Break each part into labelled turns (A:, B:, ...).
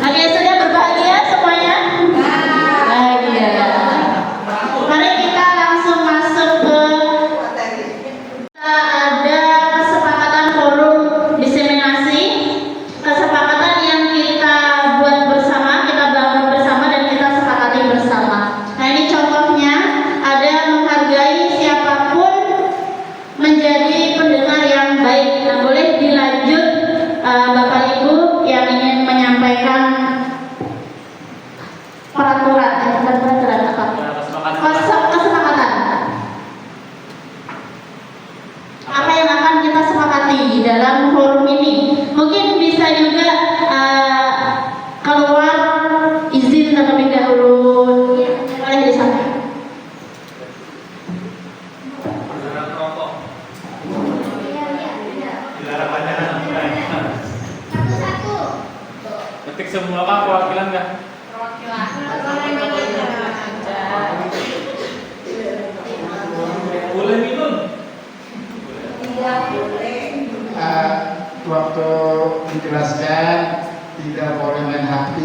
A: Oke, sudah berbahagia semuanya? Bahagia. Mari kita langsung masuk ke kita ada kesepakatan forum diseminasi, kesepakatan yang kita buat bersama, kita bangun bersama dan kita sepakati bersama. Nah, ini contohnya ada menghargai siapapun menjadi pendengar yang baik. Nah, boleh dilanjut Bapak Ibu yang ingin menyampaikan peraturan, bukan peraturan apa? Kesepakatan. Apa yang akan kita sepakati di dalam forum ini? Mungkin bisa juga keluar izin terlebih dahulu. Boleh disampaikan.
B: Ketik semua apa perwakilan nggak? Boleh minum?
C: Waktu menjelaskan tidak boleh main HP.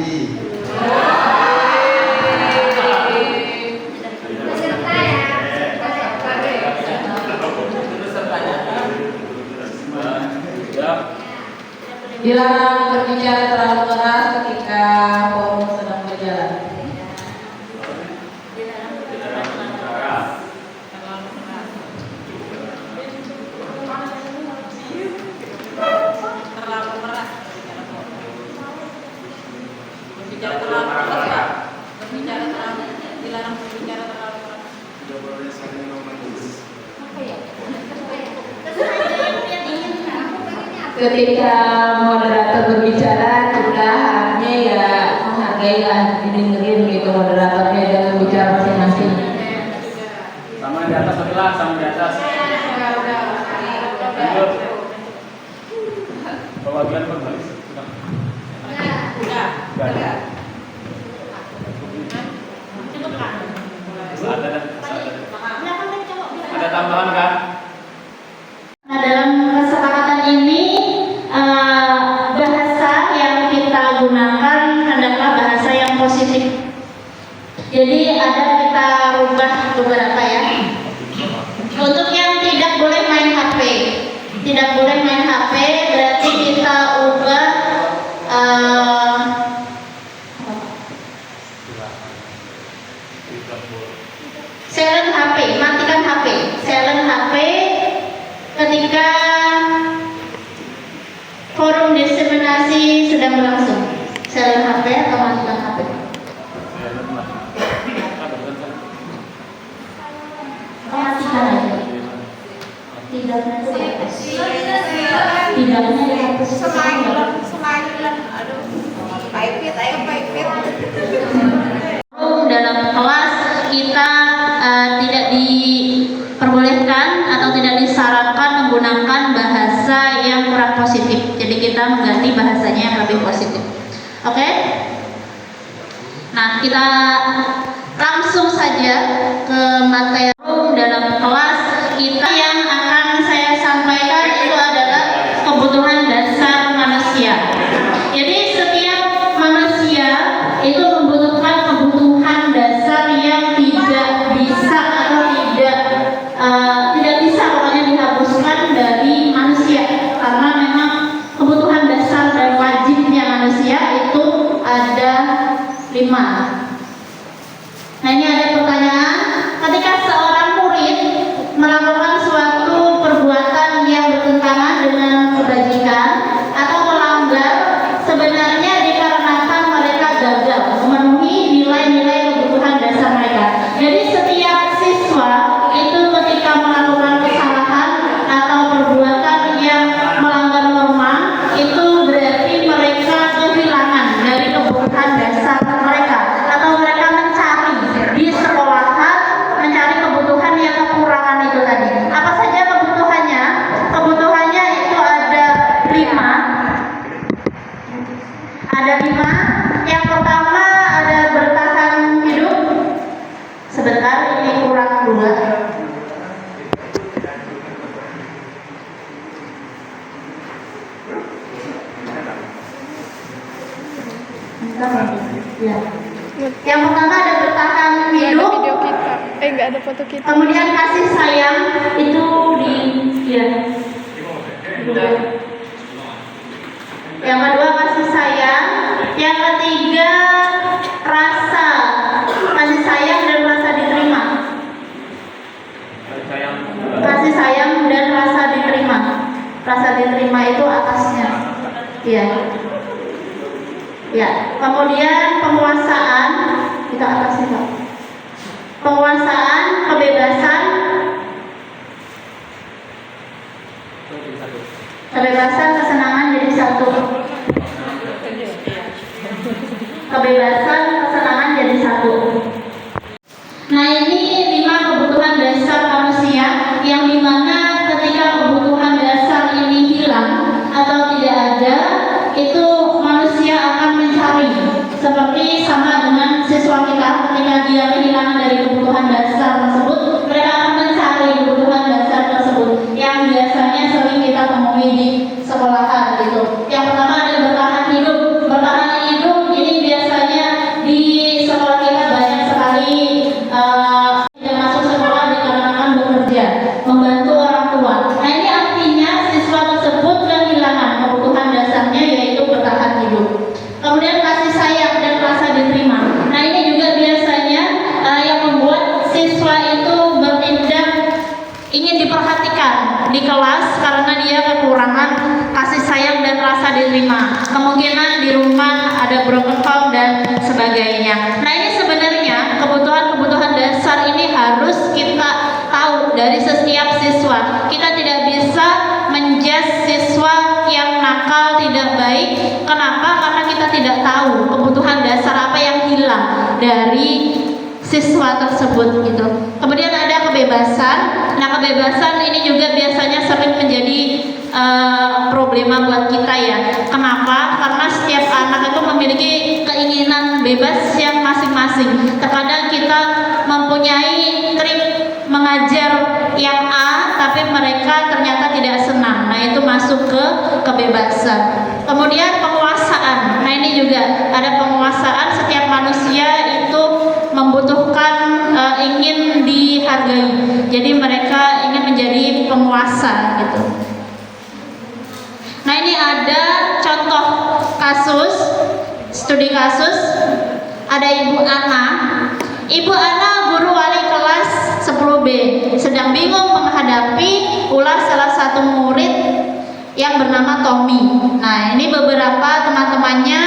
D: ketika moderator berbicara kita harusnya ya menghargai lah, didengerin gitu moderatornya, jangan bicara masing-masing.
B: Sama di atas sebelah, sama di atas. Lanjut. Perwakilan kembali. Udah. Ada tambahan kan?
A: Nah, dalam kesepakatan ini bahasa yang kita gunakan adalah bahasa yang positif. Jadi ada kita rubah beberapa ya. Untuk yang tidak boleh main HP, tidak boleh main HP berarti kita ubah silent HP, matikan HP, silent HP ketika forum diseminasi sedang berlangsung. Silent HP atau matikan HP. Matikan aja. Tidaknya dihapus. Dalam kelas kita tidak diperbolehkan atau tidak disarankan menggunakan bahasa yang kurang positif. Jadi kita mengganti bahasanya yang lebih positif. Oke? Nah, kita langsung saja ke materi dalam kelas kita. Yang akan saya sampaikan itu adalah kebutuhan dasar manusia. Jadi setiap manusia itu membutuhkan kebutuhan dasar yang tidak bisa atau tidak bisa pokoknya dihapuskan dari manusia, karena memang kebutuhan dasar dan wajibnya manusia itu ada 5. Nah, ini ada pertanyaan, ketika seorang murid melakukan suatu perbuatan yang bertentangan dengan kebajikan atau melanggar, sebenarnya dikarenakan mereka gagal memenuhi nilai-nilai kebutuhan dasar mereka. Jadi setiap siswa itu ketika melakukan kesalahan atau perbuatan yang melanggar norma, itu berarti mereka kehilangan dari kebutuhan dasar mereka, atau mereka mencari di sekolahan, mencari kebutuhan yang kekurangan itu tadi. Apa saja kebutuhannya? Kebutuhannya itu ada 5. Ada 5. Yang pertama ada bertahan hidup. Sebentar, ini kurang 2. Ya. Yang pertama ada bertahan hidup.
E: Video kita, nggak ada foto kita.
A: Kemudian kasih sayang itu ya. Yang kedua kasih sayang. Yang ketiga rasa kasih sayang dan rasa diterima. Kasih sayang dan rasa diterima. Rasa diterima itu atasnya. Iya. Ya. Kemudian penguasaan itu atasnya, Pak. Penguasaan, kebebasan, kesenangan jadi satu. Kebebasan, kesenangan jadi satu. Nah, ini 5 kebutuhan dasar manusia yang dimana ketika kebutuhan dasar ini hilang atau tidak ada, itu manusia akan mencari. Seperti sama dengan siswa kita, ketika dia kehilangan dari kebutuhan dasar tersebut, mereka akan mencari kebutuhan dasar tersebut yang biasanya sering kita temui di sekolahan gitu. Yang pertama ada bertahan hidup. Bertahan hidup ini biasanya di sekolah kita banyak sekali yang masuk sekolah dikarenakan bekerja, membantu orang tua. Nah, ini artinya siswa tersebut kehilangan kebutuhan dasarnya, yaitu bertahan hidup. Kemudian kasih sayang dan rasa diterima. Nah, ini juga biasanya yang membuat siswa itu bertindak ingin diperhatikan di kelas karena dia kekurangan kasih sayang dan rasa diterima. Kemungkinan di rumah ada broken home dan sebagainya. Nah, ini sebenarnya kebutuhan-kebutuhan dasar ini harus kita tahu dari setiap siswa. Kita tidak bisa menjudge siswa yang nakal, tidak baik. Kenapa? Karena kita tidak tahu kebutuhan dasar apa yang hilang dari siswa tersebut gitu. Kemudian ada kebebasan. Nah, kebebasan ini juga biasanya sering menjadi problema buat kita ya. Kenapa? Karena setiap anak itu memiliki keinginan bebas yang masing-masing. Terkadang kita mempunyai trik mengajar yang A, tapi mereka ternyata tidak senang. Nah, itu masuk ke kebebasan. Kemudian penguasaan. Nah, ini juga ada penguasaan. Setiap manusia itu membutuhkan ingin dihargai. Jadi mereka ingin menjadi penguasa gitu. Nah, ini ada contoh kasus, studi kasus. Ada Ibu Ana. Ibu Ana guru wali kelas 10B, sedang bingung menghadapi ulah salah satu murid yang bernama Tommy. Nah, ini beberapa teman-temannya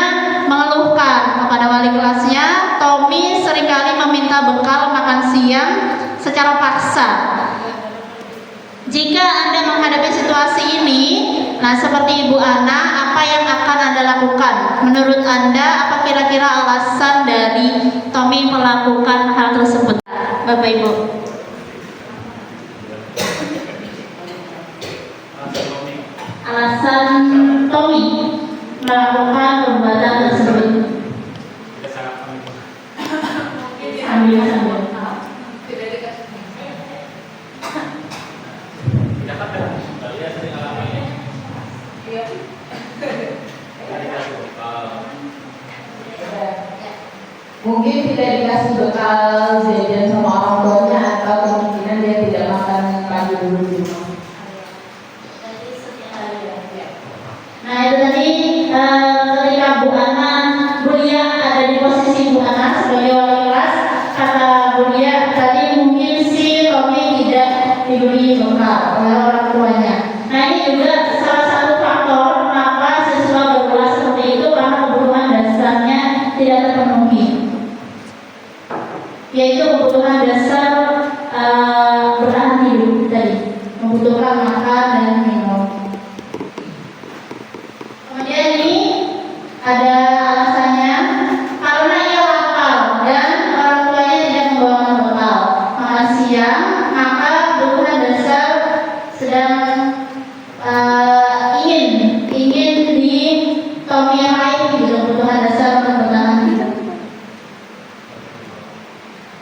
A: mengeluhkan kepada wali kelasnya, Tommy seringkali meminta bekal makan siang secara paksa. Jika Anda menghadapi situasi ini, nah seperti Ibu Ana, apa yang akan Anda lakukan? Menurut Anda, apa kira-kira alasan dari Tommy melakukan hal tersebut? Bapak Ibu. Alasan Tommy melakukan perbuatan tersebut. Ambil.
D: Mungkin tidak dikasih bekal jajan sama orang tuanya, atau kemungkinan dia tidak makan pagi dulu di rumah.
A: Nah, itu tadi ketika Bu Ana, Bu Lia ada di posisi Bu Ana sebagai wali kelas, kata Bu Lia tadi mungkin si Tommy tidak diberi bekal oleh orang tuanya. Nah, ini juga salah satu faktor kenapa siswa berkelas seperti itu, karena kebutuhan dasarnya tidak terpenuhi, yaitu kebutuhan dasar bertahan hidup tadi, membutuhkan makan dan minum. Kemudian ini ada alasannya, karena ia lapar dan orang tuanya tidak membawakan bekal makan siang, maka kebutuhan dasar sedang ingin di Tommy yang lain gitu, kebutuhan dasar untuk bertahan hidup.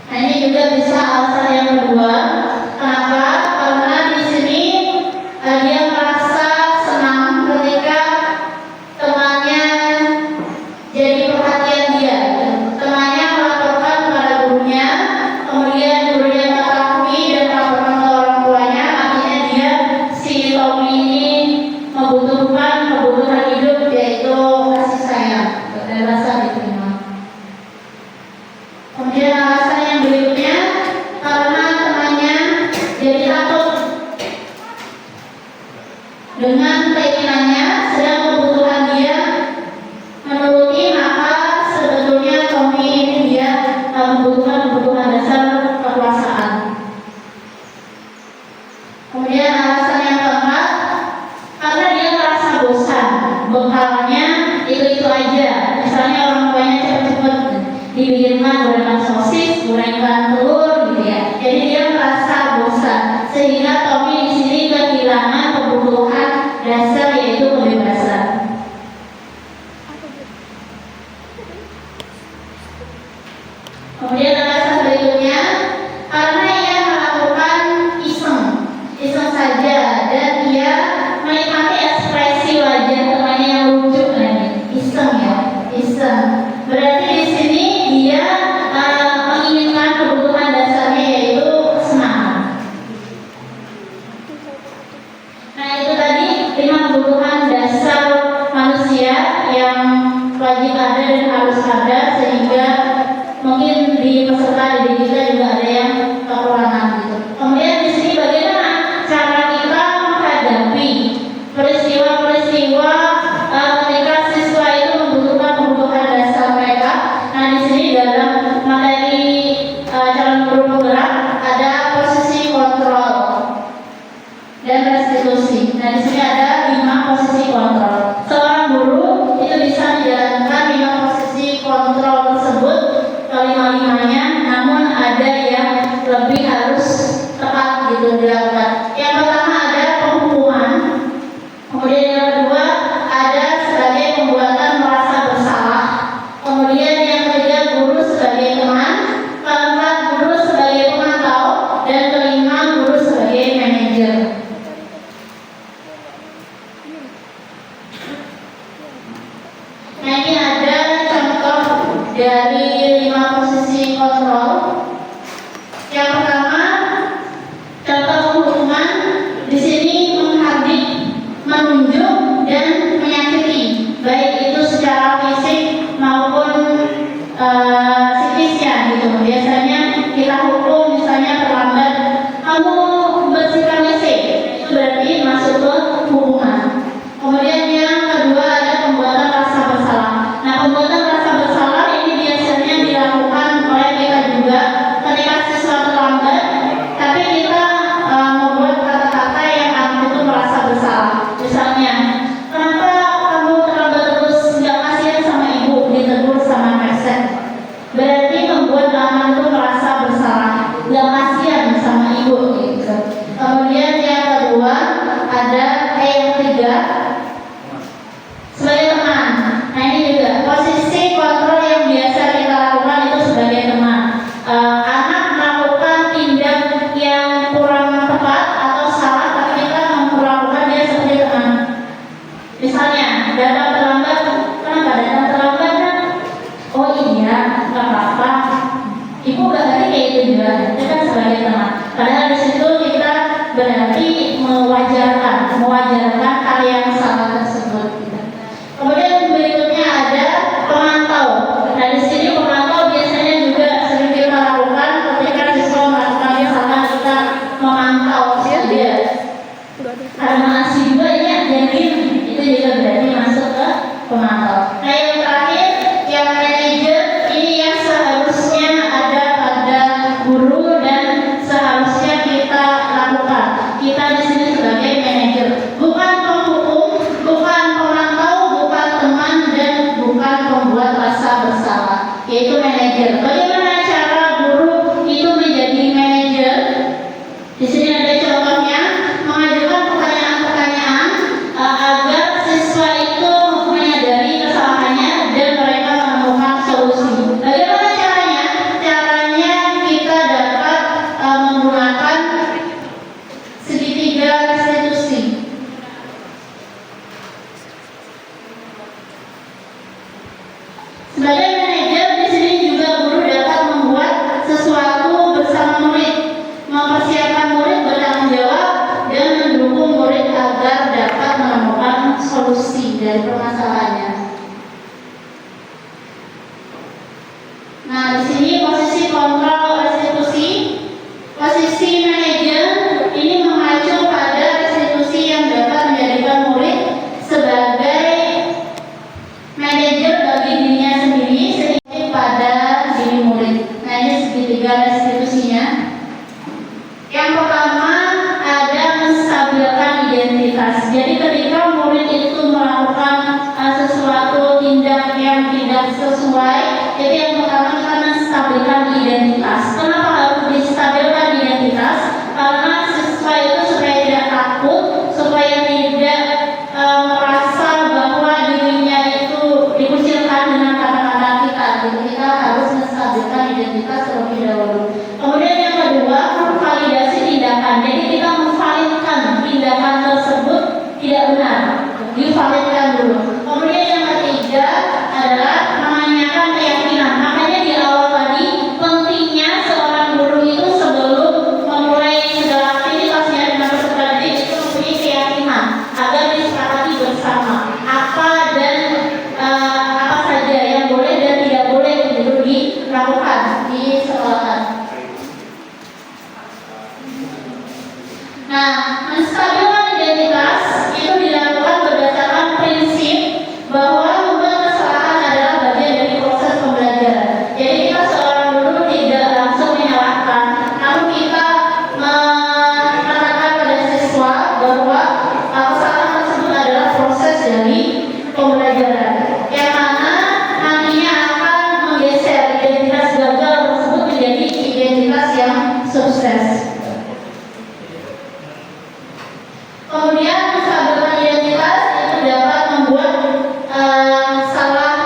A: Nah, ini juga bisa alasan yang kedua. Kenapa? Karena di sini dia merasa senang ketika temannya jadi perhatian dia. Temannya melaporkan kepada gurunya, kemudian gurunya mengetahui dan melaporkan ke orang tuanya. Artinya dia, si Tommy ini membutuhkan kebutuhan hidup, yaitu kasih sayang dan rasa diterima. Kemudian alasan yang berikutnya, karena temannya jadi takut dengan keinginannya, sedang kebutuhan dia menuruti, maka sebetulnya Tommy ini dia membutuhkan kebutuhan dasar kekuasaan. Kemudian alasan yang keempat, karena dia merasa bosan, bekalnya itu aja. Misalnya orang tuanya cepat-cepat dibikinkan gorengan sosis, gorengan telur gitu ya. Jadi dia merasa bosan, sehingga Tommy di sini kehilangan kebutuhan dasar, yaitu kebebasan. Kemudian alasan berikutnya, karena ia melakukan iseng saja, dan ia menikmati ekspresi wajah temannya yang lucu lagi. Iseng. Berarti di sini dia menginginkan kebutuhan dasarnya, yaitu kesenangan. Nah, itu tadi 5 kebutuhan dasar manusia yang wajib ada dan harus ada, sehingga mungkin di peserta didik kita juga ada yang kekurangan gitu. Kemudian di sini bagaimana cara kita menghadapi peristiwa-peristiwa ketika siswa itu membutuhkan kebutuhan dasar mereka. Nah, di sini dalam materi calon guru penggerak ada posisi kontrol dan restitusi. Nah, di sini ada 5 posisi kontrol. itu kan sebagai teman. Padahal di situ kita berarti mewajarkan hal yang salah tersebut. Gitu. Kemudian berikutnya ada pemantau. Nah di sini pemantau biasanya juga sering kita lakukan ketika siswa melakukan kesalahan, kita memantau dia. Karena masih juga jadi itu juga berarti masuk ke pemantau. Nah yang terakhir yang manajer, ini yang seharusnya ada pada guru dan seharusnya kita lakukan. Kita di sini sebagai manajer, bukan penghukum, bukan pemantau, bukan teman, dan bukan pembuat rasa bersalah, yaitu manajer. Bagaimana cara guru itu menjadi manajer? Di sini ada contohnya, mengajukan pertanyaan-pertanyaan agar siswa itu menyadari kesalahannya dan mereka menemukan solusi. Bagaimana caranya? Caranya kita dapat menggunakan segitiga restitusi. Sebagai manajer di sini juga guru dapat membuat sesuatu bersama murid, mempersiapkan murid bertanggung jawab dan mendukung murid agar dapat menemukan solusi dari permasalahannya. Nah, di sini posisi kontrol restitusi, posisi manajer ini mengacu pada restitusi yang dapat menjadikan murid sebagai manajer bagi dirinya sendiri sedikit pada diri murid. Nah, ini segitiga restitusinya. Yang pertama ada menstabilkan identitas. Jadi ketika murid itu melakukan sesuatu tindak yang tidak sesuai, jadi yang pertama kita menstabilkan identitas. Kenapa harus distabilkan identitas? Karena siswa itu supaya tidak takut, supaya tidak merasa bahwa dirinya itu dikucilkan dengan kata-kata kita. Jadi kita harus menstabilkan identitas terlebih dahulu. Kemudian yang kedua, validasi tindakan. Jadi kita memvalidkan tindakan tersebut tidak benar, divalidkan dulu. Kemudian yang ketiga adalah menanyakan keyakinan. Makanya di awal tadi pentingnya seorang guru itu sebelum memulai segala aktivitasnya dengan peserta didik itu mempunyai keyakinan agar disepakati bersama apa dan apa saja yang boleh dan tidak boleh untuk dilakukan di sekolahan. Nah, menstabilkan identitas itu dilakukan berdasarkan prinsip bahwa membuat kesalahan adalah bagian dari proses pembelajaran. Jadi kita seorang guru tidak langsung menyalahkan, namun kita mengatakan pada siswa bahwa kesalahan tersebut adalah proses dari pembelajaran, yang mana nantinya akan menggeser identitas gagal tersebut menjadi identitas yang sukses. Kemudian menstabilkan identitas itu dapat membuat salah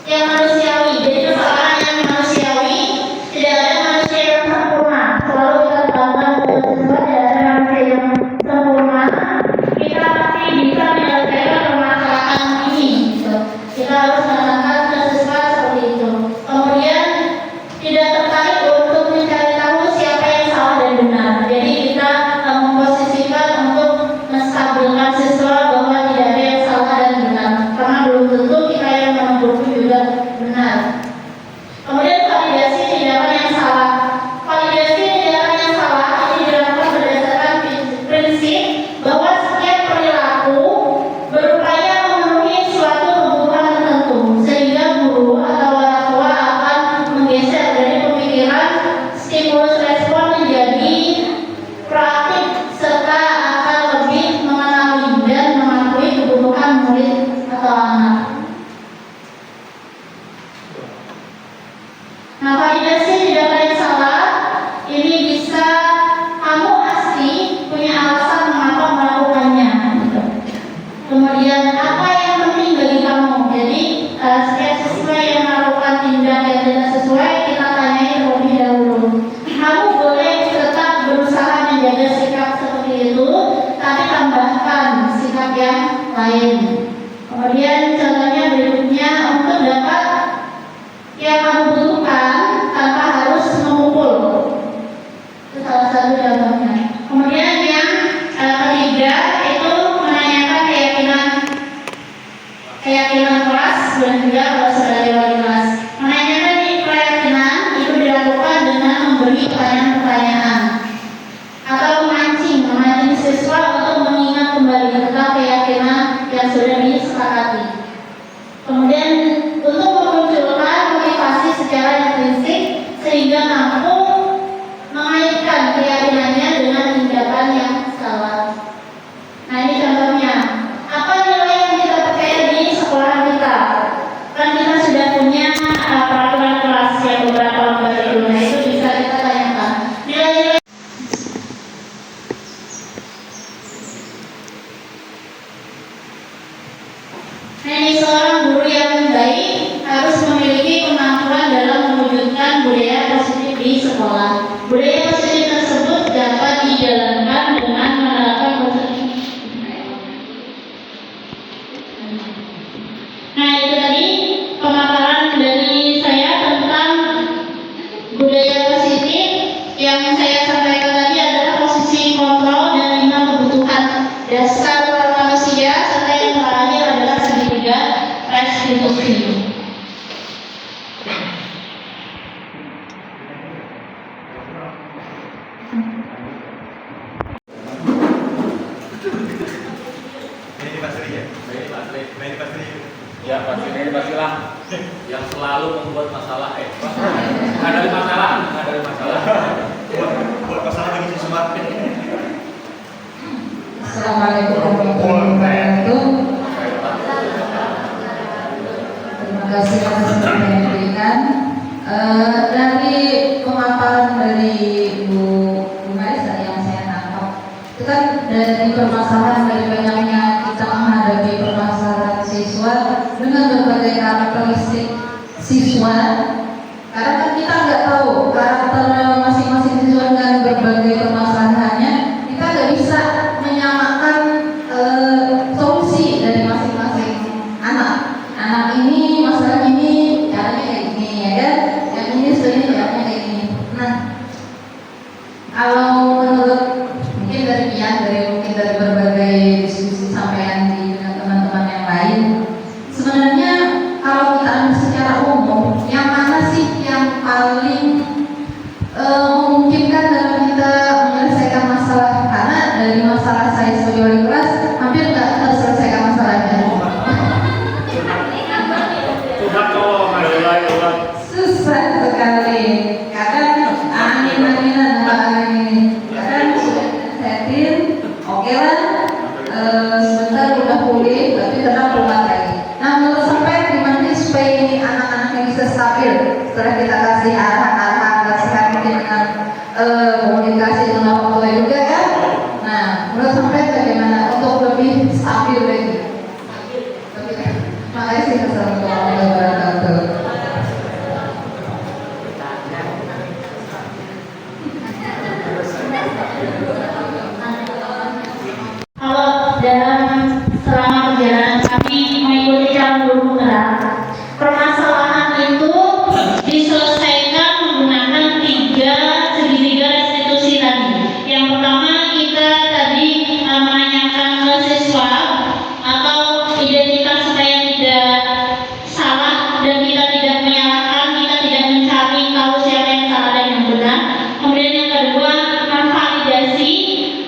A: yang manusiawi. Jadi kesalahan yang manusiawi, tidak ada manusia yang sempurna. Selalu kita katakan siswa tidak ada manusia yang sempurna. Kita pasti bisa menyelesaikan permasalahan ini. Gitu. Kita harus menanamkan ke siswa seperti itu. Kemudian tidak tertarik untuk mencari tahu siapa yang salah dan benar. Jadi kita memposisikan untuk menstabilkan siswa bahwa tidak ada yang salah dan benar, karena belum tentu kita yang menegur juga benar. Kemudian validasi tindakan yang salah. Validasi tindakan yang salah ini dilakukan berdasarkan prinsip bahwa setiap perilaku berupaya memenuhi suatu kebutuhan tertentu, sehingga guru atau orang tua akan menggeser dari pemikiran stimulus respon menjadi proaktif serta akan lebih mengenali dan mengakui kebutuhan murid atau anak. Nah, validasi tindakan yang salah ini bisa kamu asli punya alasan mengapa melakukannya. Gitu. Kemudian apa yang penting bagi kamu? Jadi setiap siswa yang melakukan tindak yang tidak sesuai kita tanyai terlebih dahulu. Kamu boleh tetap berusaha menjaga sikap seperti itu, tapi tambahkan sikap yang lain. Kemudian contohnya berikutnya, untuk dapat yang kamu butuhkan, pertanyaan atau memancing siswa untuk mengingat kembali tentang keyakinan yang sudah disepakati. Kemudian untuk memunculkan motivasi secara intrinsik sehingga mampu mengaitkan keyakinannya dengan tindakan yang salah. Nah, ini contohnya. Apa nilai yang kita percaya di sekolah kita? Kan kita sudah punya peraturan kelas yang beberapa lembar itu. Nah, itu bisa kita tanyakan. Nilai-nilai. Nah, ini seorang guru yang baik harus memiliki kemampuan dalam mewujudkan budaya positif di sekolah. Budaya positif tersebut dapat dijalankan dengan menerapkan positif. Nah, itu tadi pemaparan dari saya tentang budaya positif. Yang saya sampaikan tadi adalah posisi kontrol dan 5 kebutuhan dasar manusia, serta yang terakhir adalah segitiga restitusi.
B: Ya pastilah yang selalu membuat masalah ada masalah buat masalah bagi siswa.
D: Assalamualaikum warahmatullahi wabarakatuh. Terima kasih atas yang diberikan. Dari pemaparan dari Bu Maisa yang saya tangkap, itu kan dari permasalahan dari banyaknya kita menghadapi permasalahan siswa dengan berbagai karakteristik siswa. Karena kan kita nggak tahu karakter masing-masing siswa dengan berbagai permasalahannya, kita nggak bisa menyamakan solusi dari masing-masing anak. Anak ini masalah ini caranya kayak gini ya kan, yang ini sebenarnya caranya kayak gini. Nah, kalau menurut mungkin dari berbagai diskusi sampean dengan teman-teman yang lain, sebenarnya kalau kita ambil secara umum, yang mana sih yang paling memungkinkan dalam kita menyelesaikan masalah? Karena dari masalah saya sebagai wali kelas hampir nggak terselesaikan masalahnya. Susah sekali. Kadang angin-anginan kadang sudah setin, oke lah, sebentar udah pulih, tapi tetap keluar lagi. Nah, menurut sampai gimana sih supaya ini anak-anaknya bisa stabil setelah kita kasih arahan-arahan nasihat mungkin dengan komunikasi dengan orang tua juga kan? Nah, menurut sampai bagaimana untuk lebih stabil lagi? Terima kasih. Assalamualaikum warahmatullahi wabarakatuh.
A: Kalau selama perjalanan kami mengikuti calon guru penggerak, permasalahan itu diselesaikan menggunakan 3 segitiga restitusi tadi. Yang pertama, kita tadi menanyakan ke siswa atau identitas supaya tidak salah dan kita tidak menyalahkan, kita tidak mencari tahu siapa yang salah dan yang benar. Kemudian yang kedua, memvalidasi,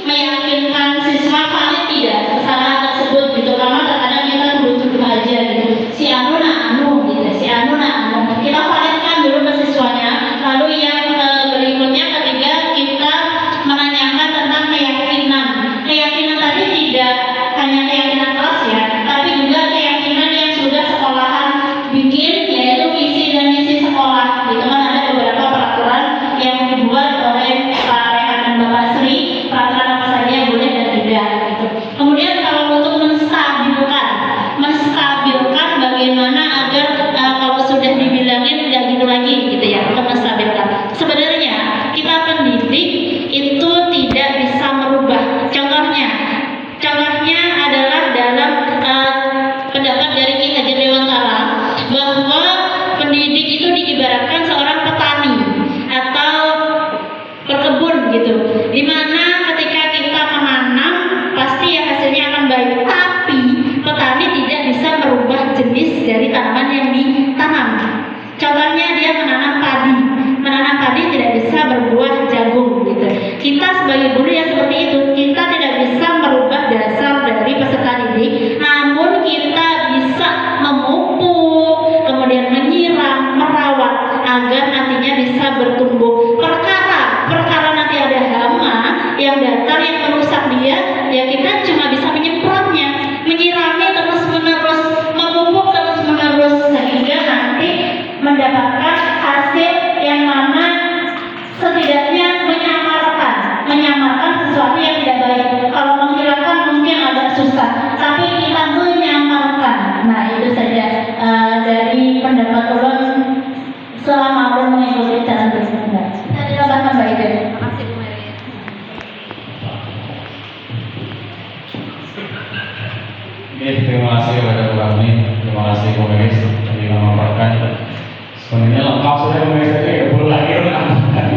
A: meyakinkan siswa valid tidak kesalahan tersebut gitu, karena terkadang kita tuduh-tuduh aja gitu, si anu gitu, si anu kita validkan dulu ke siswanya. Lalu yang berikutnya ketiga, kita menanyakan tentang keyakinan tadi tidak hanya keyakinan kelas ya, tapi juga keyakinan yang sudah sekolahan bikin, yaitu visi dan misi sekolah gitu kan. Ada beberapa peraturan yang dibuat oleh Pak Rehan dan Bapak Sri, peraturan apa saja yang boleh dan tidak gitu. Kemudian kalau untuk menstabilkan bagaimana agar kalau sudah dibilangin nggak gitu lagi gitu ya, untuk menstabilkan. Sebenarnya kita pendidik itu tidak bisa merubah. Contohnya adalah dalam pendapat dari Ki Hajar Dewantara bahwa pendidik itu diibaratkan seorang petani atau berkebun gitu, dimana ketika kita menanam pasti ya hasilnya akan baik, tapi petani tidak bisa merubah jenis dari tanaman yang ditanam. Contohnya dia menanam padi tidak bisa berbuah jagung Kita sebagai guru ya seperti itu, kita tidak bisa merubah dasar dari peserta didik, namun kita bisa memupuk, kemudian menyiram, merawat agar nantinya bisa bertumbuh. Perkara nanti ada hama yang datang yang merusak dia, ya kita cuma bisa menyemprotnya, menyirami terus menerus, memupuk terus menerus, sehingga nanti mendapatkan hasil yang mana setidaknya menyamarkan sesuatu yang tidak baik. Kalau menghilangkan mungkin agak susah, tapi kita menyamarkan. Nah itu saja dari pendapat ulun selama ulun mengikuti cara berpikir. Kita ditambahkan Mbak Ida. Terima kasih Bu Mary.
B: Terima kasih kepada Bu Rani, terima kasih Bu Mary yang memaparkan. Sebenarnya lengkap sudah Bu Mary, tapi perlu lagi menambahkan.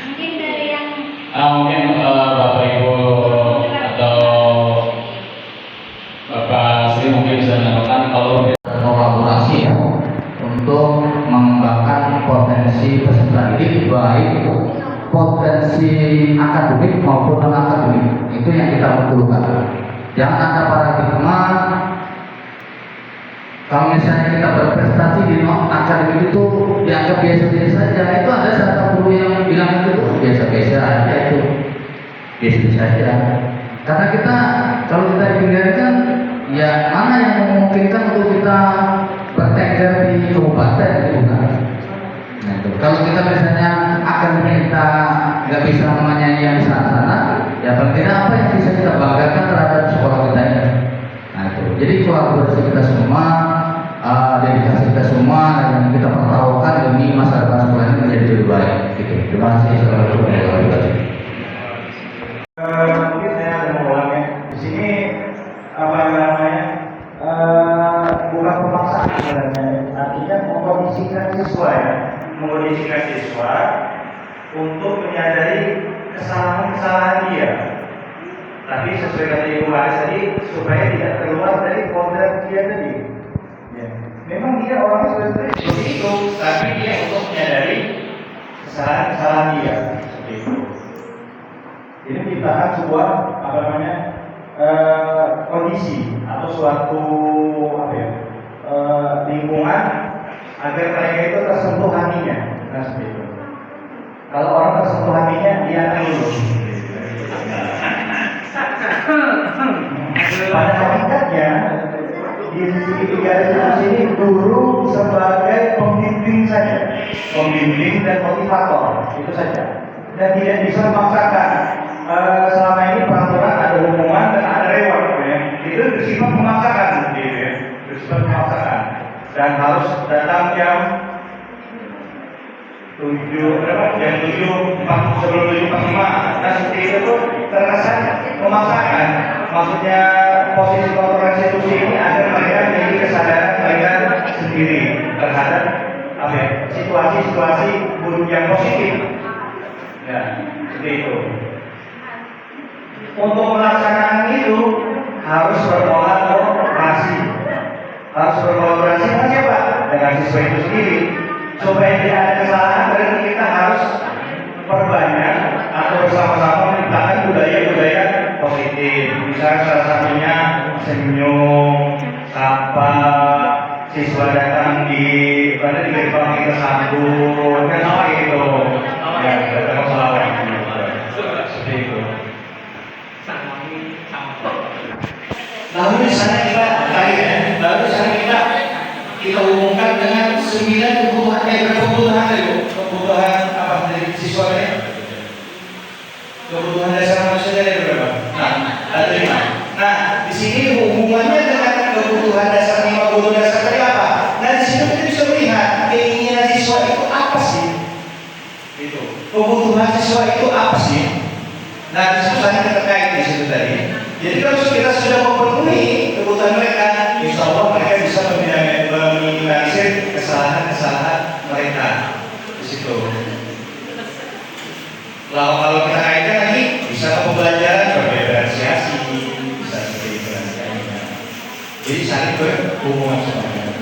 A: Mungkin dari yang
B: Mungkin Bapak Ibu atau Bapak Sri mungkin bisa menambahkan kalau
F: kolaborasi ya untuk mengembangkan potensi peserta didik, baik potensi akademik maupun non akademik, itu yang kita butuhkan. Jangan ada paradigma kalau misalnya kita berprestasi di non akademik itu dianggap biasa-biasa saja. Itu ada satu guru yang bilang itu biasa-biasa aja, itu biasa saja. Karena kita kalau kita dengarkan ya mana yang memungkinkan untuk kita bertengger di kabupaten gitu kan. Nah, itu. Kalau kita misalnya akademik kita nggak bisa menyanyi yang di sana, ya paling tidak apa yang bisa kita banggakan terhadap sekolah kita ini. Nah itu. Jadi kolaborasi kita semua, dedikasi kita semua, dan kita pertaruhkan demi masa depan sekolah ini menjadi lebih baik. Gitu. Terima kasih. Assalamualaikum warahmatullahi wabarakatuh.
C: Mungkin saya ada mengulangnya di sini apa namanya bukan pemaksaan sebenarnya, artinya mengkondisikan siswa ya, mengkondisikan siswa untuk menyadari kesalahan-kesalahan dia. Tapi sesuai kata Ibu Maris tadi, supaya tidak keluar dari kodrat dia tadi. Ya. Memang dia orangnya sebenarnya seperti itu, tapi dia untuk menyadari kesalahan-kesalahan dia seperti itu. Ini menciptakan sebuah apa namanya kondisi atau suatu apa ya, lingkungan agar mereka itu tersentuh hatinya. Nah seperti itu. Kalau orang tersentuh hatinya, dia akan lulus. Pada hakikatnya di sisi tiga ini guru sebagai pembimbing saja, pembimbing dan motivator itu saja, dan tidak bisa memaksakan. Selama ini peraturan ada hukuman dan ada reward, ya. Itu bersifat memaksakan, gitu ya, bersifat memaksakan, dan harus datang jam 7 sebelum 7.45. Nah seperti itu tuh terkesan memaksakan. Maksudnya posisi kontrol institusi ini agar mereka memiliki kesadaran mereka sendiri terhadap apa ya, situasi-situasi buruk yang positif. Ya, seperti itu. Untuk melaksanakan itu harus berkolaborasi. Harus berkolaborasi dengan siapa? Dengan siswa itu sendiri. Supaya tidak ada kesalahan, berarti kita harus perbanyak atau bersama-sama menciptakan budaya-budaya positif. Misalnya salah satunya senyum, sapa, siswa datang di gerbang kita sambut, kan seperti itu. Ya, datang selawat. Seperti itu. Lalu di sana kita kita hubungkan dengan 9 kebutuhan apa dari siswa ini? Kebutuhan dasar manusia dari berapa? Ada 5. Nah, di sini hubungannya dengan kebutuhan dasar 5 kebutuhan dasar tadi apa? Nah, di sini kita bisa melihat keinginan siswa itu apa sih? Itu. Kebutuhan siswa itu apa sih? Nah, di situ sangat terkait di situ tadi. Jadi kalau kita sudah memenuhi kebutuhan mereka, insya Allah mereka bisa meminimalisir kesalahan-kesalahan mereka di situ. Lalu kalau kita kaitkan lagi, bisa ke pembelajaran berdiferensiasi, bisa seperti itu dan sebagainya. Jadi saling berhubungan semuanya.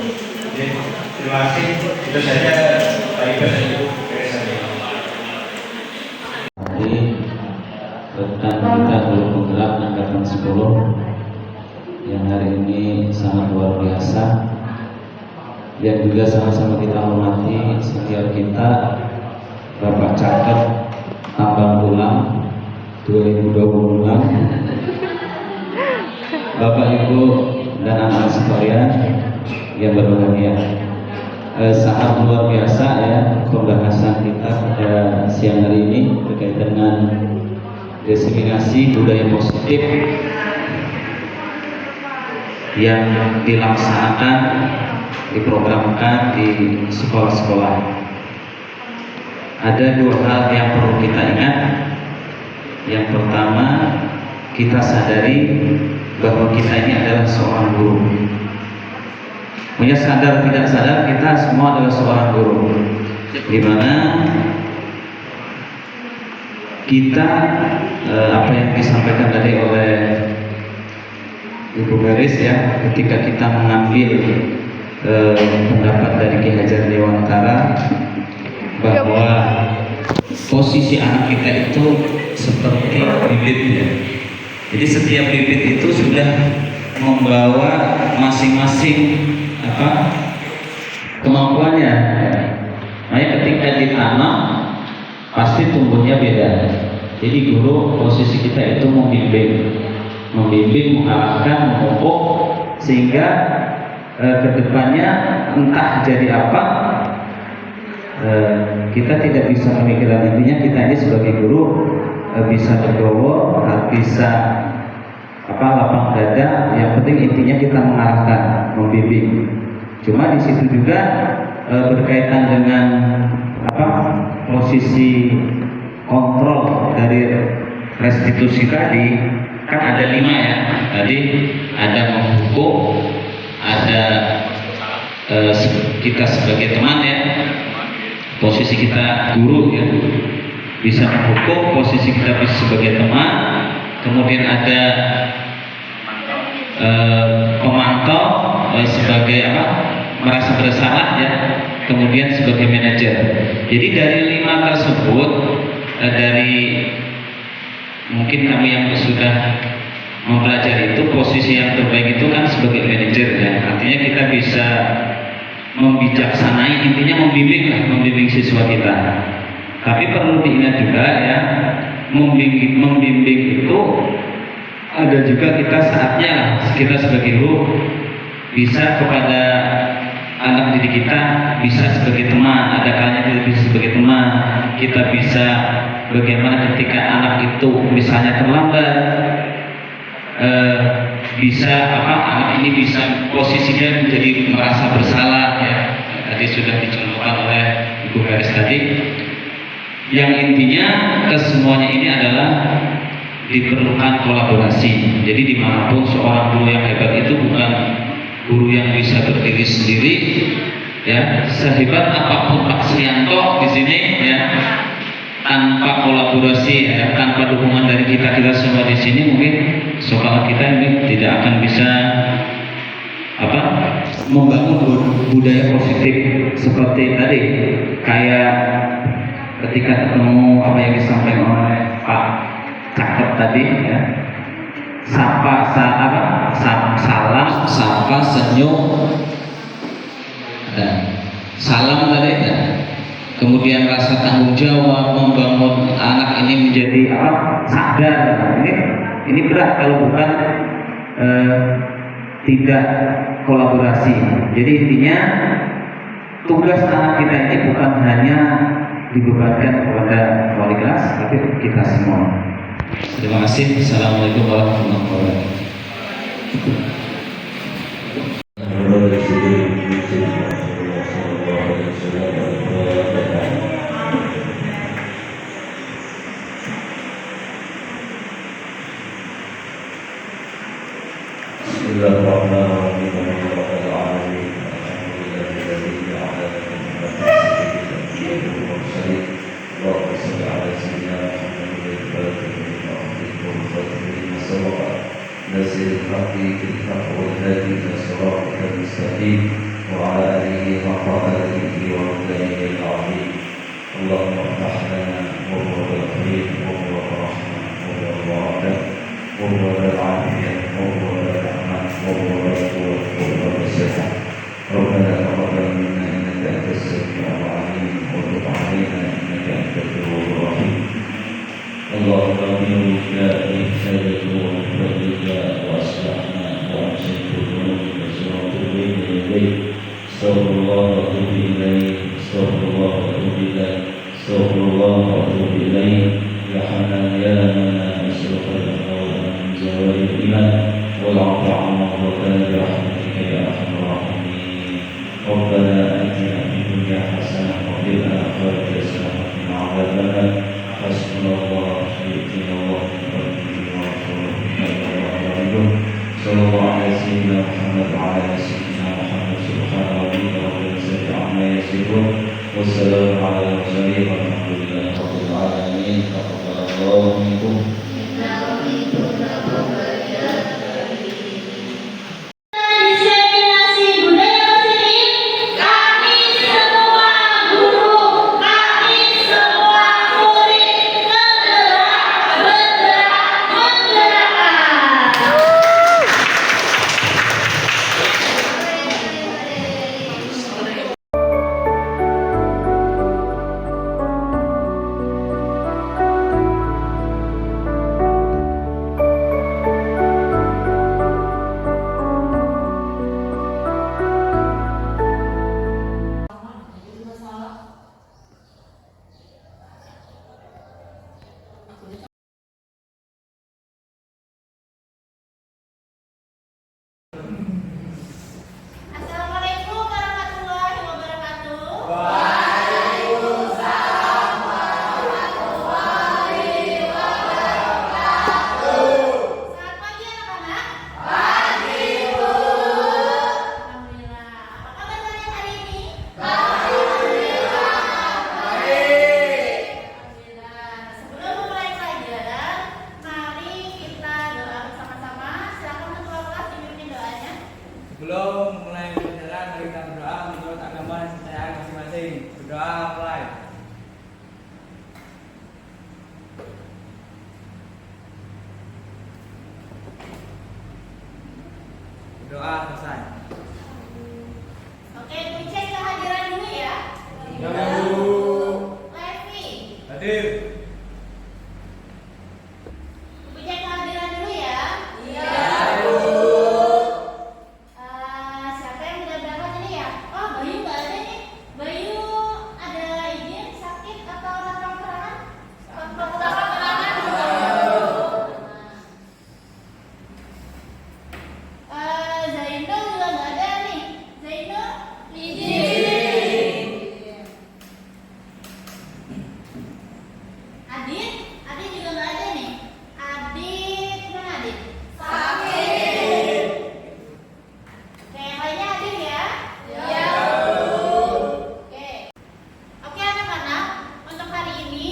C: Jadi terima kasih. Itu saja Pak Ibu dan Ibu.
F: Jadi
B: ini sangat luar biasa, yang juga sama-sama kita hormati senior kita, Bapak Caket Tambang Ulang 2026, Bapak Ibu dan anak-anak sekalian yang berbahagia. Sangat luar biasa ya pembahasan kita pada siang hari ini terkait dengan diseminasi budaya positif yang dilaksanakan, diprogramkan di sekolah-sekolah. Ada dua hal yang perlu kita ingat. Yang pertama, kita sadari bahwa kita ini adalah seorang guru. Punya sadar tidak sadar kita semua adalah seorang guru, di mana kita apa yang disampaikan tadi oleh Ibu Garis ya, ketika kita mengambil pendapat dari Ki Hajar Dewantara bahwa posisi anak kita itu seperti bibit ya. Jadi setiap bibit itu sudah membawa masing-masing kemampuannya. Nah, ketika ditanam pasti tumbuhnya beda. Jadi guru posisi kita itu membimbing, mengarahkan, memupuk sehingga kedepannya entah jadi apa, kita tidak bisa memikirkan. Intinya kita ini sebagai guru bisa bergaul, bisa lapang dada. Yang penting intinya kita mengarahkan, membimbing. Cuma di situ juga berkaitan dengan posisi kontrol dari restitusi tadi, kan ada 5 ya. Tadi ada menghukum, ada kita sebagai teman ya, posisi kita guru ya, bisa menghukum, posisi kita bisa sebagai teman. Kemudian ada pemantau sebagai merasa bersalah ya, kemudian sebagai manajer. Jadi dari 5 tersebut, dari mungkin kami yang sudah mempelajari itu, posisi yang terbaik itu kan sebagai manajer ya. Artinya kita bisa membijaksanai, intinya membimbing siswa kita. Tapi perlu diingat juga ya, membimbing itu ada juga kita saatnya kita sebagai guru bisa kepada anak didik kita, bisa sebagai teman. Ada kalanya kita bisa sebagai teman. Kita bisa bagaimana ketika anak itu misalnya terlambat, bisa anak ini bisa posisinya menjadi merasa bersalah ya. Tadi sudah dicontohkan oleh Ibu Garis tadi. Yang intinya kesemuanya ini adalah diperlukan kolaborasi. Jadi dimanapun seorang guru yang hebat itu bukan guru yang bisa berdiri sendiri ya. Sehebat apapun Pak Srianto di sini ya, tanpa kolaborasi ya, tanpa dukungan dari kita semua di sini, mungkin sekolah kita ini tidak akan bisa membangun budaya positif seperti tadi. Kayak ketika ketemu apa yang disampaikan oleh Pak Caket tadi ya, salam, sapa, senyum, dan salam tadi ya. Kemudian rasa tanggung jawab, membangun anak ini menjadi sadar. Ini berat kalau bukan tidak kolaborasi. Jadi intinya tugas anak kita ini bukan hanya dibebankan kepada wali kelas, tapi kita semua. Terima kasih. Assalamualaikum warahmatullahi wabarakatuh.
G: وهو العافية وهو الرحمة وبركاته الصحة. ربنا تقبل منا إنك أنت السميع العليم وتب علينا إنك أنت التواب الرحيم. اللهم بنورك اهتدت وبفضلك وأصلحنا وأحسنت ذنوبك صراط بين يديك. استغفر الله وأتوب إليه، استغفر الله وأتوب إليه، استغفر الله وأتوب إليه. يا حنان يا منان نسألك الأمن والأمن من زوال الإيمان والعفو عما وكان برحمتك يا أرحم الراحمين. ربنا آتنا في الدنيا حسنة وفي الآخرة حسنة وقنا عذاب النار. حسبنا الله يؤتينا الله من فضله ورسوله إنك الله راجعون. صلى الله على سيدنا محمد وعلى آل سيدنا محمد. سبحان ربك رب العزة عما يصفون والسلام على المرسلين والحمد لله رب العالمين. تقبل الله منكم.
A: Diseminasi budaya positif, kami semua guru, kami semua murid menggerak. Assalamualaikum warahmatullahi wabarakatuh. Selamat pagi anak-anak. Alhamdulillah. Apa kabar kalian hari ini? Alhamdulillah. Sebelum memulai pelajaran, mari kita doa bersama-sama. Silakan ketua kelas dipimpin doanya.
H: Sebelum mulai pelajaran, mari kita berdoa menurut agama dan kepercayaan masing-masing. Berdoa mulai. Berdoa selesai.
A: Oke, kucek kehadiran dulu ya. Levi,
H: Hadir.
A: kucek kehadiran dulu ya. Siapa yang udah berangkat ini ya? Oh, Bayu nggak ada nih. Bayu ada izin sakit atau lapor keterangan? Lapor keterangan. Zainul juga nggak ada nih. Zainul izin. Adit, Adit juga nggak ada nih. Adit mana Adit? Sakit. Oke, yang lainnya hadir ya? Iya. Oke anak-anak, untuk hari ini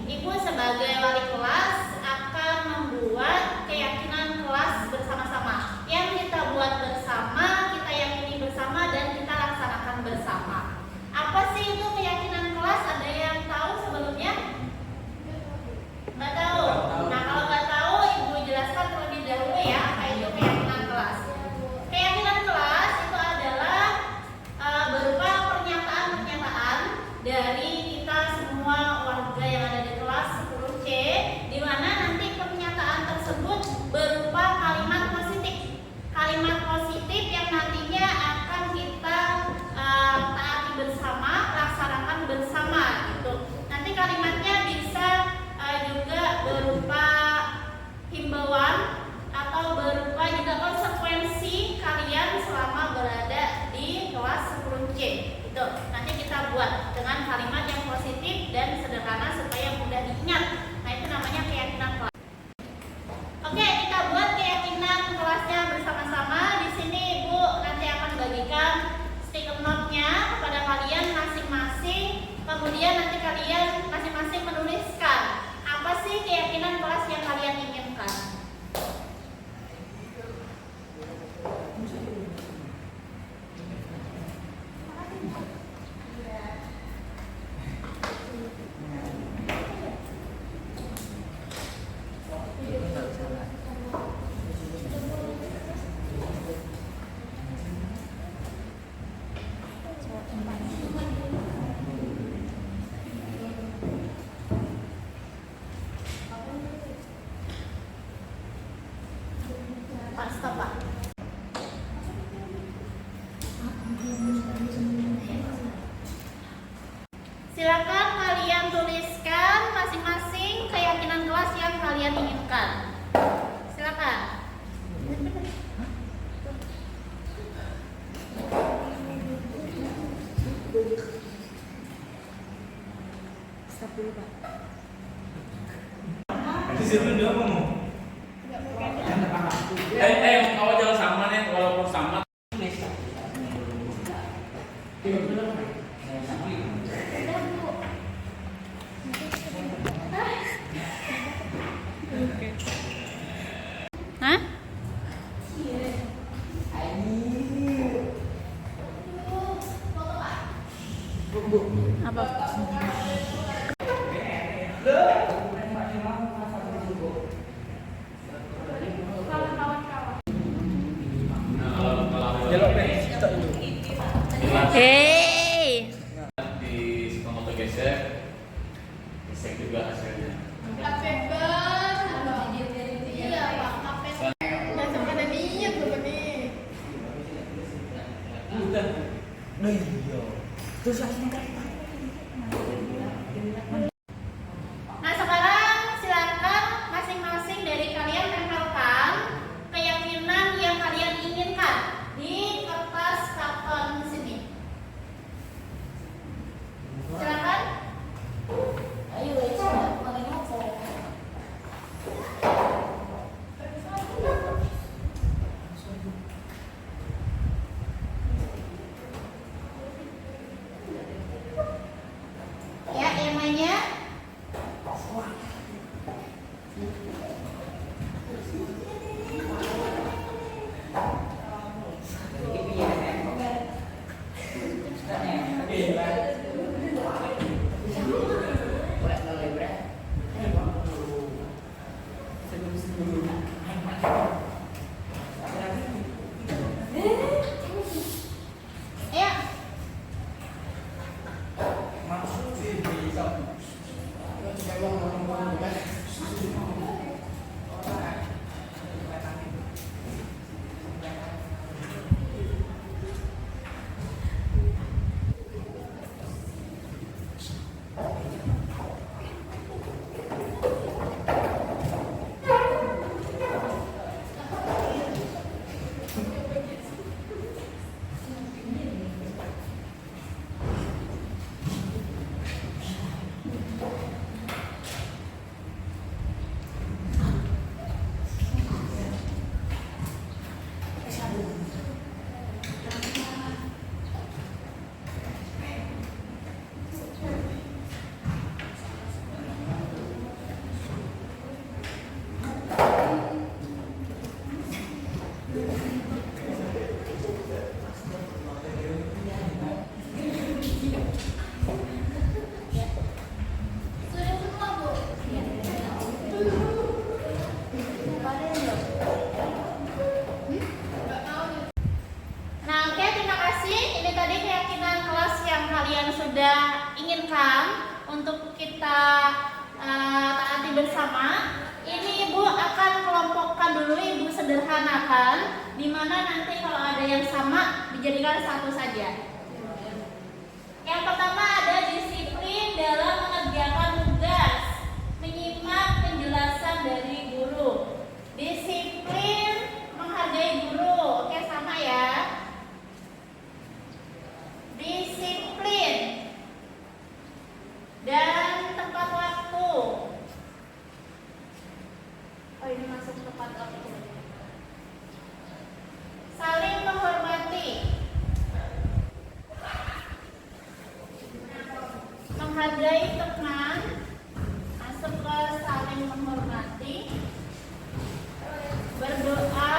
A: Ibu sebagai wali kelas akan membuat keyakinan kelas bersama-sama. Yang kita buat bersama, kita yakini bersama dan kita laksanakan bersama. Apa sih itu keyakinan kelas? Ada yang tahu sebelumnya? Nggak tahu. Nah, kalau nggak tahu, Ibu jelaskan terlebih dahulu ya apa itu keyakinan kelas. Keyakinan kelas itu adalah berupa pernyataan-pernyataan dari kita semua warga yang ada di kelas 10C, di mana nanti pernyataan tersebut berupa kalimat positif. Kalimat positif yang nantinya akan kita taati bersama, laksanakan bersama gitu. Nanti kalimatnya bisa juga berupa himbauan atau berupa juga konsekuensi kalian selama berada di kelas 10C. Itu nanti kita buat dengan kalimat yang positif dan sederhana supaya mudah diingat. Nah, itu namanya keyakinan kelas. Oke, kita buat keyakinan kelasnya bersama-sama. Di sini Ibu nanti akan bagikan stiker note-nya kepada kalian masing-masing. Kemudian nanti kalian masing-masing menuliskan apa sih keyakinan kelas yang kalian inginkan. Silakan kalian tuliskan masing-masing keyakinan kelas yang kalian inginkan. Silakan.
H: Awal jangan sama nih, walaupun sama.
A: Hah? Apa? Hei.
B: Di foto geser, cek juga hasilnya.
A: Nah, sekarang silakan masing-masing dari kalian tempelkan keyakinan yang kalian inginkan di kertas karton sini. Silakan. Ayo, ya, emanya. Ya. Nah, oke, terima kasih. Ini tadi keyakinan kelas yang kalian sudah inginkan untuk kita taati bersama. Ini Ibu akan kelompokkan dulu, Ibu sederhanakan, di mana nanti kalau ada yang sama dijadikan satu saja. Yang pertama ada disiplin dalam mengerjakan tugas, menyimak penjelasan dari guru. Disiplin menghargai guru. Oke, sama ya. Disiplin dan tepat waktu. Oh, ini masuk tepat waktu. Saling menghormati. Menghargai teman. Masuk ke saling menghormati. Berdoa.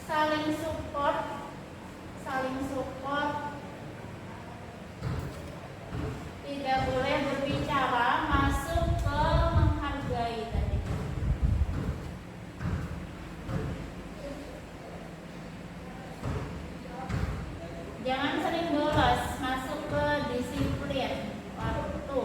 A: Saling support. Saling support. Tidak boleh berbicara, masuk ke menghargai tadi. Jangan sering bolos, masuk ke disiplin waktu.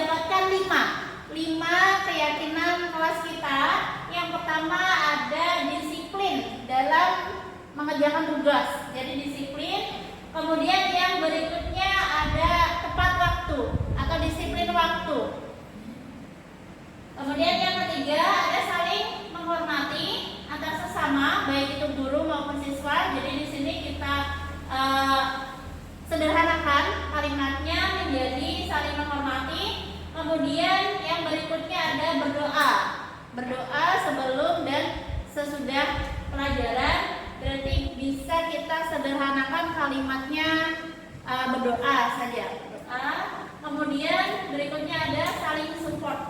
A: mendapatkan 5 keyakinan kelas kita. Yang pertama ada disiplin dalam mengerjakan tugas, jadi disiplin. Kemudian yang berikutnya ada tepat waktu atau disiplin waktu. Kemudian yang ketiga ada saling menghormati antar sesama, baik itu guru maupun siswa. Jadi di sini kita sederhanakan kalimatnya menjadi saling menghormati. Kemudian yang berikutnya ada berdoa sebelum dan sesudah pelajaran. Berarti bisa kita sederhanakan kalimatnya berdoa saja, berdoa. Kemudian berikutnya ada saling support.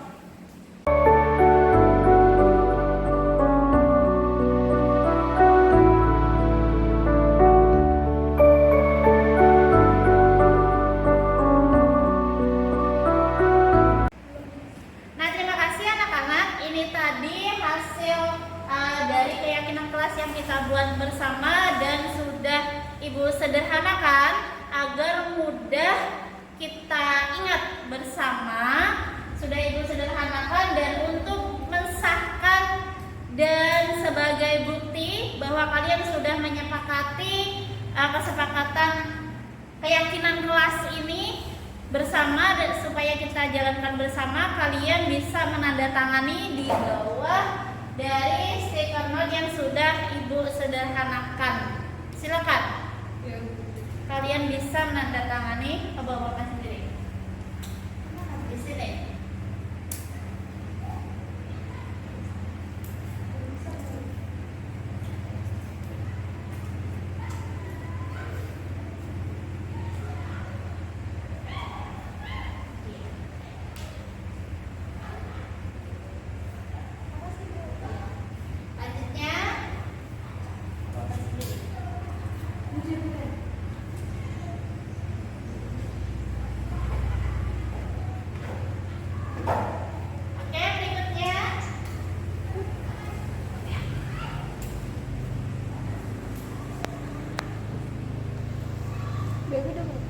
A: Nah, terima kasih anak-anak. Ini tadi hasil dari keyakinan kelas yang kita buat bersama dan sudah Ibu sederhanakan agar mudah kita ingat bersama. Sudah Ibu sederhanakan dan untuk mensahkan dan sebagai bukti bahwa kalian sudah menyepakati kesepakatan keyakinan kelas ini bersama, dan supaya kita jalankan bersama, kalian bisa menandatangani di bawah dari stiker note yang sudah Ibu sederhanakan. Silakan. Kalian bisa menandatangani ke bawah sendiri. Di sini. Lanjutnya. Oke, berikutnya.
E: Baby udah belum?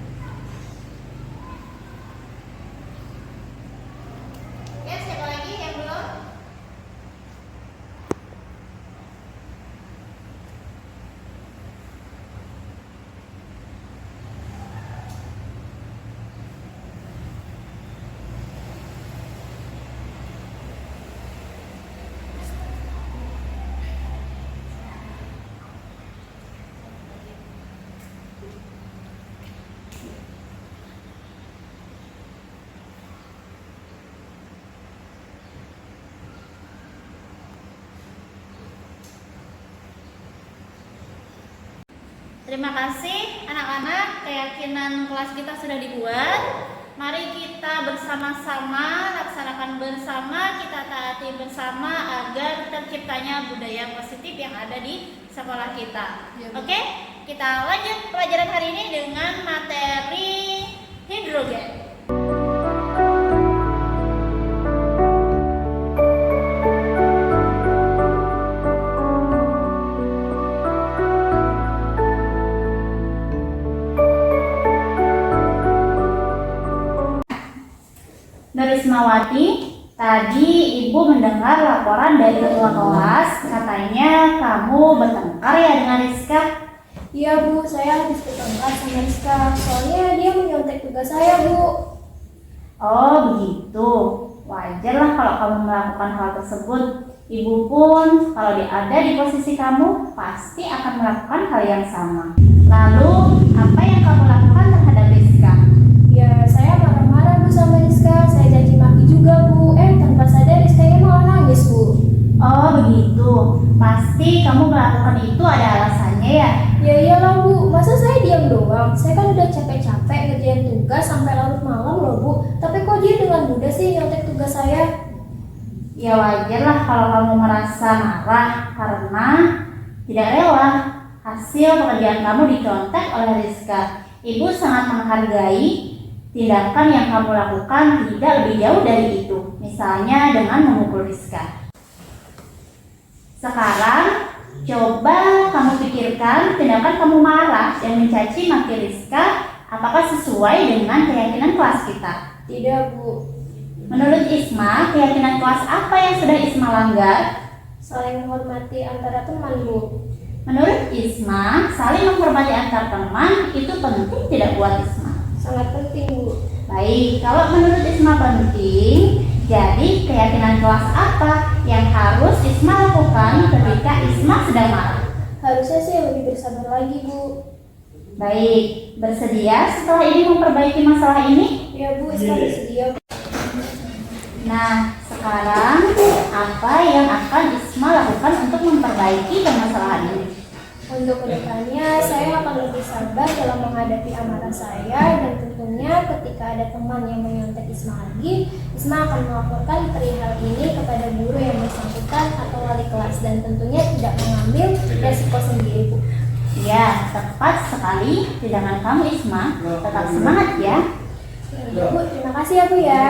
A: Ya, siapa lagi yang belum? Terima kasih anak-anak, keyakinan kelas kita sudah dibuat. Mari kita bersama-sama laksanakan bersama, kita taati bersama agar terciptanya budaya positif yang ada di sekolah kita. Oke, kita lanjut pelajaran hari ini dengan materi hidrogen. Rismawati, tadi Ibu mendengar laporan dari ketua kelas, katanya kamu bertengkar ya dengan Rizka.
E: Iya Bu, saya habis bertengkar sama Rizka. Soalnya dia menyontek tugas saya Bu.
A: Oh begitu, wajar lah kalau kamu melakukan hal tersebut. Ibu pun kalau ada di posisi kamu pasti akan melakukan hal yang sama. Lalu apa yang kamu lakukan terhadap Rizka?
E: Ya saya marah-marah Bu sama Rizka. Saya caci maki juga Bu. Tanpa sadar Rizkanya malah nangis Bu.
A: Oh begitu, pasti kamu melakukan itu ada alasannya ya?
E: Ya iyalah Bu, masa saya diam doang? Saya kan udah capek-capek ngerjain tugas sampai larut malam loh Bu. Tapi kok dia dengan mudah sih nyontek tugas saya?
A: Ya wajar lah kalau kamu merasa marah karena tidak rela hasil pekerjaan kamu dicontek oleh Rizka. Ibu sangat menghargai tindakan yang kamu lakukan tidak lebih jauh dari itu. Misalnya dengan memukul Rizka. Sekarang coba kamu pikirkan tindakan kamu marah dan mencaci maki Rizka apakah sesuai dengan keyakinan kelas kita?
E: Tidak Bu.
A: Menurut Isma, keyakinan kelas apa yang sudah Isma langgar?
E: Saling menghormati antara teman, Bu.
A: Menurut Isma, saling menghormati antar teman itu penting tidak buat Isma?
E: Sangat penting, Bu.
A: Baik, kalau menurut Isma penting, jadi keyakinan kelas apa yang harus Isma lakukan ketika Isma sedang marah?
E: Harusnya sih lebih bersabar lagi, Bu.
A: Baik, bersedia setelah ini memperbaiki masalah ini?
E: Ya, Bu, Isma bersedia.
A: Nah, sekarang apa yang akan Isma lakukan untuk memperbaiki permasalahan ini?
E: Untuk kedepannya, saya akan lebih sabar dalam menghadapi amarah saya, dan tentunya ketika ada teman yang menyontek Isma lagi, Isma akan melaporkan perihal ini kepada guru yang bersangkutan atau wali kelas, dan tentunya tidak mengambil resiko sendiri, Bu.
A: Ya, tepat sekali tindakan kamu Isma. Tetap semangat ya.
E: Ya, Bu, terima kasih ya, Bu ya.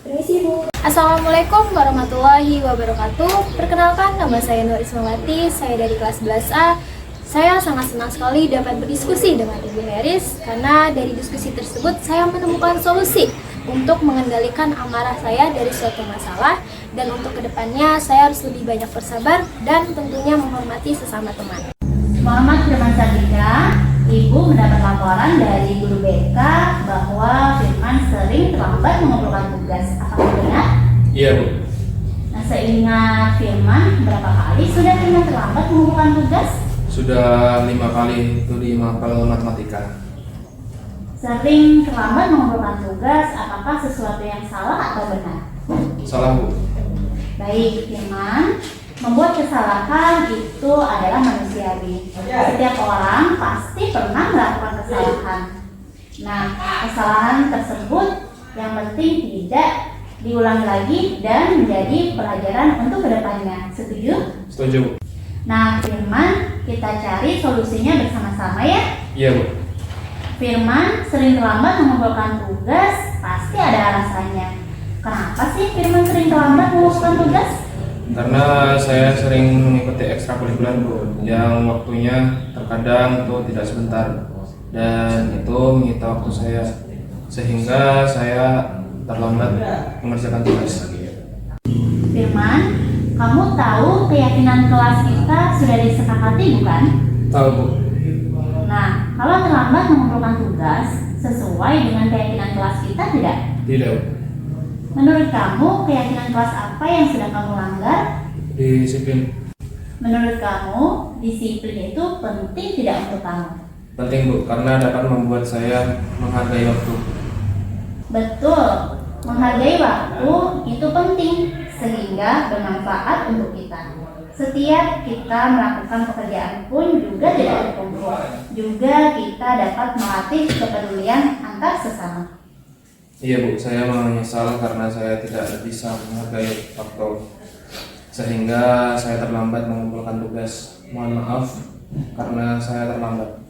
E: Permisi, Bu. Assalamualaikum warahmatullahi wabarakatuh. Perkenalkan, nama saya Nur Ismawati, saya dari kelas 11A. Saya sangat senang sekali dapat berdiskusi dengan Ibu Heris, karena dari diskusi tersebut saya menemukan solusi untuk mengendalikan amarah saya dari suatu masalah, dan untuk kedepannya saya harus lebih banyak bersabar dan tentunya menghormati sesama teman.
A: Muhammad Firman Sandika, Ibu mendapat laporan dari guru BK bahwa Firman sering terlambat mengumpulkan tugas. Apakah benar?
I: Iya, Bu.
A: Nah, seingat Firman, berapa kali sudah Firman terlambat mengumpulkan tugas?
I: Sudah 5 kali itu di mapel matematika.
A: Sering terlambat mengumpulkan tugas, apakah sesuatu yang salah atau benar?
I: Salah, Bu.
A: Baik, Firman, membuat kesalahan itu adalah manusiawi. Setiap orang pasti pernah melakukan kesalahan. Nah, kesalahan tersebut yang penting tidak diulangi lagi dan menjadi pelajaran untuk kedepannya. Setuju?
I: Setuju, Bu.
A: Nah, Firman, kita cari solusinya bersama-sama ya.
I: Iya, Bu.
A: Firman sering terlambat mengumpulkan tugas, pasti ada alasannya. Kenapa sih Firman sering terlambat mengumpulkan tugas?
I: Karena saya sering mengikuti ekstrakurikuler, Bu, yang waktunya terkadang itu tidak sebentar, dan itu menyita waktu saya, sehingga saya terlambat mengerjakan tugas.
A: Firman, kamu tahu keyakinan kelas kita sudah disepakati bukan?
I: Tahu, Bu.
A: Nah, kalau terlambat mengumpulkan tugas sesuai dengan keyakinan kelas kita tidak?
I: Tidak, Bu.
A: Menurut kamu, keyakinan kelas apa yang sudah kamu langgar?
I: Disiplin.
A: Menurut kamu, disiplin itu penting tidak untuk kamu?
I: Penting, Bu, karena dapat membuat saya menghargai waktu.
A: Betul, menghargai waktu itu penting sehingga bermanfaat untuk kita. Setiap kita melakukan pekerjaan pun juga tidak terkumpul. Juga kita dapat melatih kepedulian antar sesama.
I: Iya, Bu, saya menyesal karena saya tidak bisa menghargai waktu, sehingga saya terlambat mengumpulkan tugas. Mohon maaf karena saya terlambat.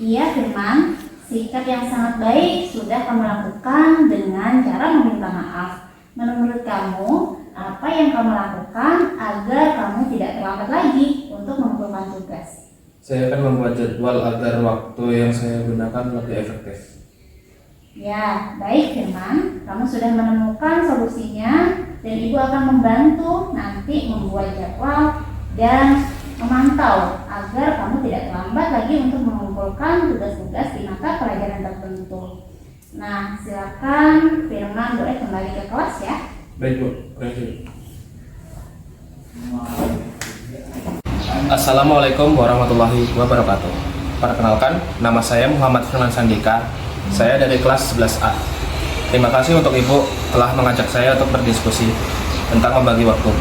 A: Iya, Firman, sikap yang sangat baik sudah kamu lakukan dengan cara meminta maaf. Menurut kamu, apa yang kamu lakukan agar kamu tidak terlambat lagi untuk mengumpulkan tugas?
I: Saya akan membuat jadwal agar waktu yang saya gunakan lebih efektif.
A: Ya, baik Firman, kamu sudah menemukan solusinya dan Ibu akan membantu nanti membuat jadwal dan memantau agar kamu tidak terlambat lagi untuk mengumpulkan tugas-tugas di mata pelajaran tertentu. Nah, silakan Firman boleh kembali ke kelas ya.
I: Baik, Bu. Terima. Assalamualaikum warahmatullahi wabarakatuh. Perkenalkan, nama saya Muhammad Firman Sandika. Saya dari kelas 11A. Terima kasih untuk Ibu telah mengajak saya untuk berdiskusi tentang membagi waktu.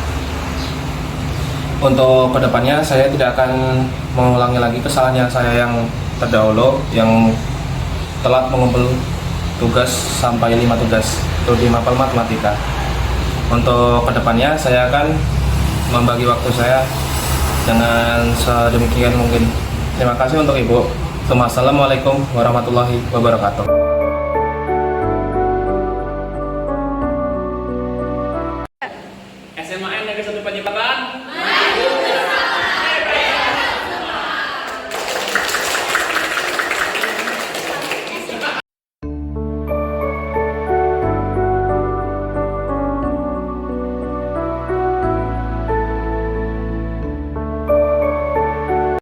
I: Untuk kedepannya saya tidak akan mengulangi lagi kesalahan saya yang terdahulu, yang telah mengumpul tugas sampai 5 tugas itu di mapel matematika. Untuk kedepannya saya akan membagi waktu saya dengan sedemikian mungkin. Terima kasih untuk Ibu. Assalamualaikum warahmatullahi wabarakatuh.